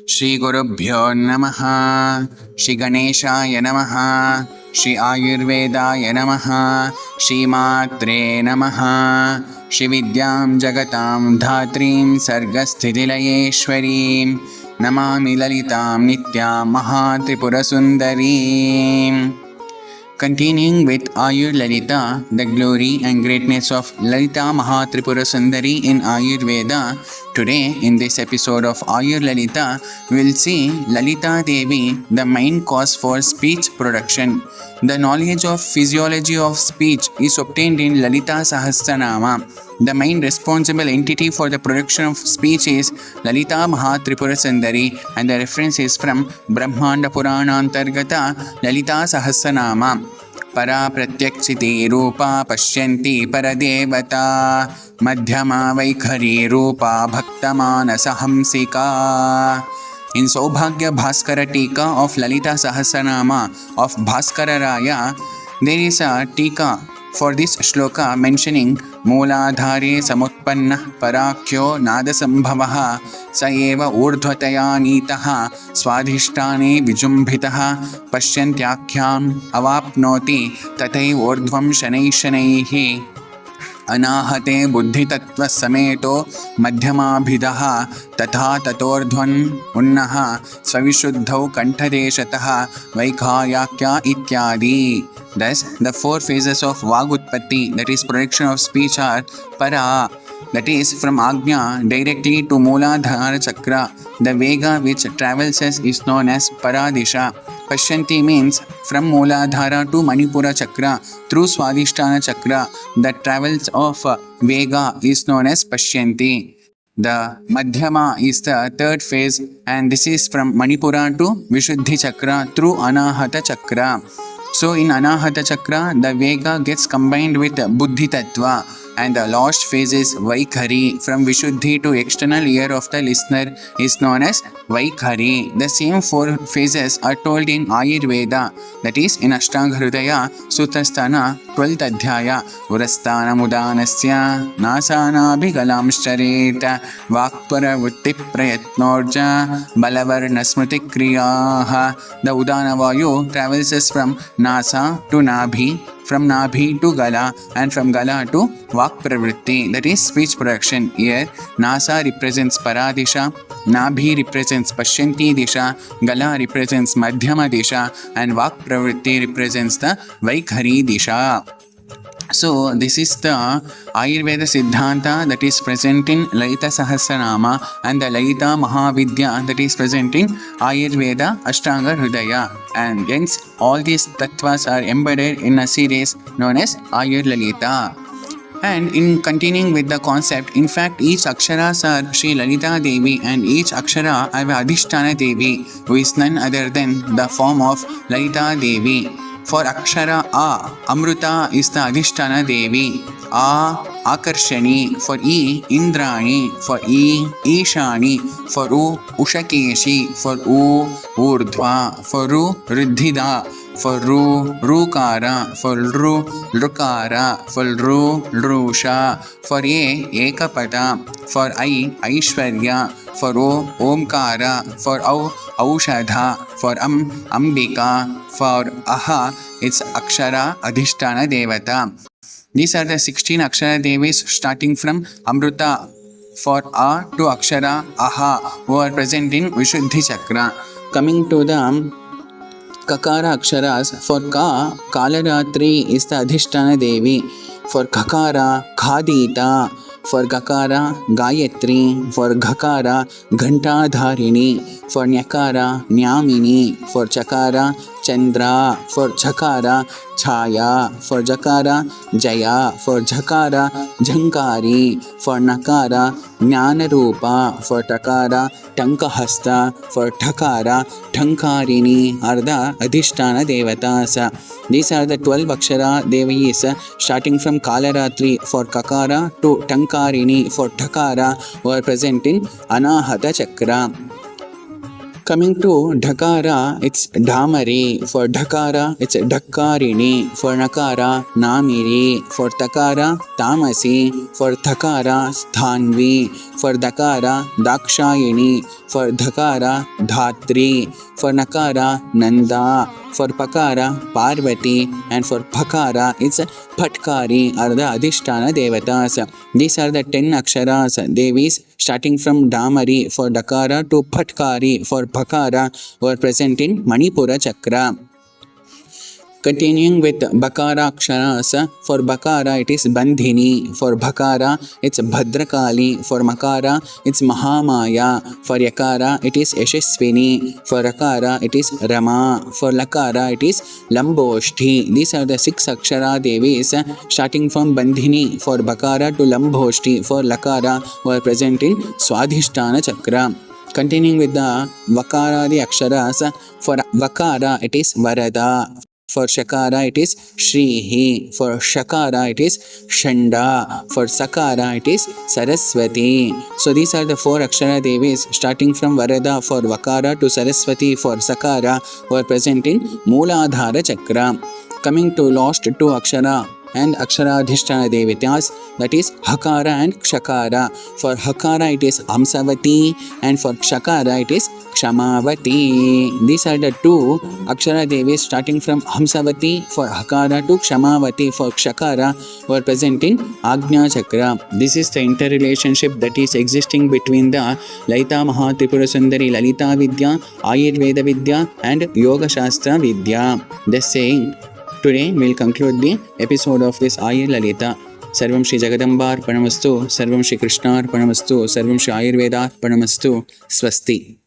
श्री गुरुभ्यो नमः। श्री गणेशाय नमः। श्री आयुर्वेदाय नमः। श्रीमात्रे नमः। श्री विद्यां जगतां धात्रीं सर्गस्थितिलयेश्वरीं Namami ललितां नित्यां महात्रिपुरसुन्दरीं। Continuing with Ayur Lalita, the glory and greatness of Lalita Mahatripura Sundari in Ayurveda. Today, in this episode of Ayur Lalita, we will see Lalita Devi, the main cause for speech production. The knowledge of physiology of speech is obtained in Lalita Sahasranama. The main responsible entity for the production of speech is Lalita Mahatripura Sundari, and the reference is from Brahmanda Purana Antargata Lalita Sahasranama. Para pratyakshiti रूपा पश्यन्ति परदेवता मध्यमा वैखरी रूपा भक्तमानसहंसिका. In Saubhagya Bhaskara Tika of Lalita Sahasranama of Bhaskara Raya, there is a Tika for this shloka mentioning Mooladhare Samutpanna Parakyo Nadasambhavaha Saeva Urdhvataya Nitaha Swadhishtane Vijumbhitaha Pashyantyakyam Avapnoti Tatai Urdhvam Shanai Shanaihi अनाहते बुद्धितत्व समेतो मध्यमाभिदः तथा ततोर्ध्वन् उन्नः स्वविशुद्धौ कंठदेशतः वैखायाख्या इत्यादि. Thus, the four phases of Vagutpatti, that is production of speech, are Para, that is from Agnya directly to Mooladhara Chakra. The Vega which travels is known as Paradisha. Pashyanti means from Mooladhara to Manipura Chakra through Swadhisthana Chakra. The travels of Vega is known as Pashyanti. The Madhyama is the third phase, and this is from Manipura to Vishuddhi Chakra through Anahata Chakra. So in Anahata Chakra, the Vega gets combined with Buddhi Tattva, and the last phase is Vaikhari. From Vishuddhi to external ear of the listener is known as Vaikhari. The same four phases are told in Ayurveda, that is in Ashtanga Hridaya Sutrasthana 12th Adhyaya. Urasthana Mudanasya Nasana Bhigalamshcharet Vakpara Vutti Prayatnorja Balavarna Smriti Kriyaha. The Udana Vayu travels from Nasa to Nabhi, from Nabhi to Gala, and from Gala to Vak Pravritti, that is speech production. Here, Nasa represents Paradisha, Nabhi represents Pashyanti Disha, Gala represents Madhyama Disha, and Vak Pravritti represents the Vaikhari Disha. So, this is the Ayurveda Siddhanta that is present in Lalita Sahasranama, and the Lalita Mahavidya that is present in Ayurveda Ashtanga Hridaya. And hence, all these tattvas are embedded in a series known as Ayur Lalita. And in continuing with the concept, in fact, each aksharas are Sri Lalita Devi, and each akshara have Adhisthana Devi, who is none other than the form of Lalita Devi. For Akshara A, Amruta is the Adhisthana Devi. A, Akarshani. For E, Indrani. For E, Ishani. For U, Ushakeshi. For U, Urdhva. For Ru, Riddhida. For Ru, Rukara. For Ru, Rukara. For Ru, Rusha. For A, Ekapada. For I, Aishwarya. For O, Omkara. For Au, Aushadha. For Ambika. For Aha, it's Akshara Adhisthana Devata. These are the 16 Akshara Devis starting from Amruta for A to Akshara Aha, who are present in Vishuddhi Chakra. Coming to the Kakara Aksharas, for Ka, Kalaratri is the Adhisthana Devi. For Kakara, Khadita. For Gakara, Gayatri. For Ghakara, Ghantadharini. For Nyakara, Nyamini. For Chakara, Chandra. For Chakara, Chaya. For Jakara, Jaya. For Jhakara, Jhankari. For Nakara, Jnanarupa. For Takara, Tankahasta. For Thakara, Thankarini are the Adhisthana Devatas. These are the 12 Akshara Devis starting from Kalaratri for Kakara to Tankarini for Thakara, who are present in Anahata Chakra. Coming to Dhakara, it's Dhamari. For Dhakara, it's Dhakkarini. For Nakara, Namiri. For Takara, Tamasi. For Thakara, Sthanvi. For Dakara, Dakshayini. For Dhakara, Dhatri. For Nakara, Nanda. For Pakara, Parvati. And for Pakara, it's Patkari are the Adhishtana Devatas. These are the 10 Aksharas, Devis, starting from Dhamari for Dakara to Patkari for Pakara, were present in Manipura Chakra. Continuing with Bakara Aksharas, for Bakara it is Bandhini, for Bhakara it's Bhadrakali, for Makara it's Mahamaya, for Yakara it is Yashaswini, for Akara it is Rama, for Lakara it is Lambhoshti. These are the 6 Akshara Devis starting from Bandhini for Bakara to Lambhoshti for Lakara were present in Swadhisthana Chakra. Continuing with the Vakara the Aksharas, for Vakara it is Varada. For Shakara it is Shrihi. For Shakara it is Shanda. For Sakara it is Saraswati. So these are the 4 Akshara Devis starting from Varada for Vakara to Saraswati for Sakara were present in Mooladhara Chakra. Coming to last 2 Akshara and Aksharadhisthana Devatas, that is Hakara and Kshakara. For Hakara it is Hamsavati and for Kshakara it is Kshamavati. These are the 2 Akshara Devis starting from Hamsavati for Hakara to Kshamavati for Kshakara were present in Agnya Chakra. This is the interrelationship that is existing between the Lalita Mahatripura Sundari Lalita Vidya, Ayurveda Vidya and Yoga Shastra Vidya. Thus saying, today we'll conclude the episode of this Ayur Lalita. Sarvam Shri Jagadamba Arpanamastu, Sarvam Shri Krishna Arpanamastu, Sarvam Shri Ayurveda Arpanamastu, Swasti.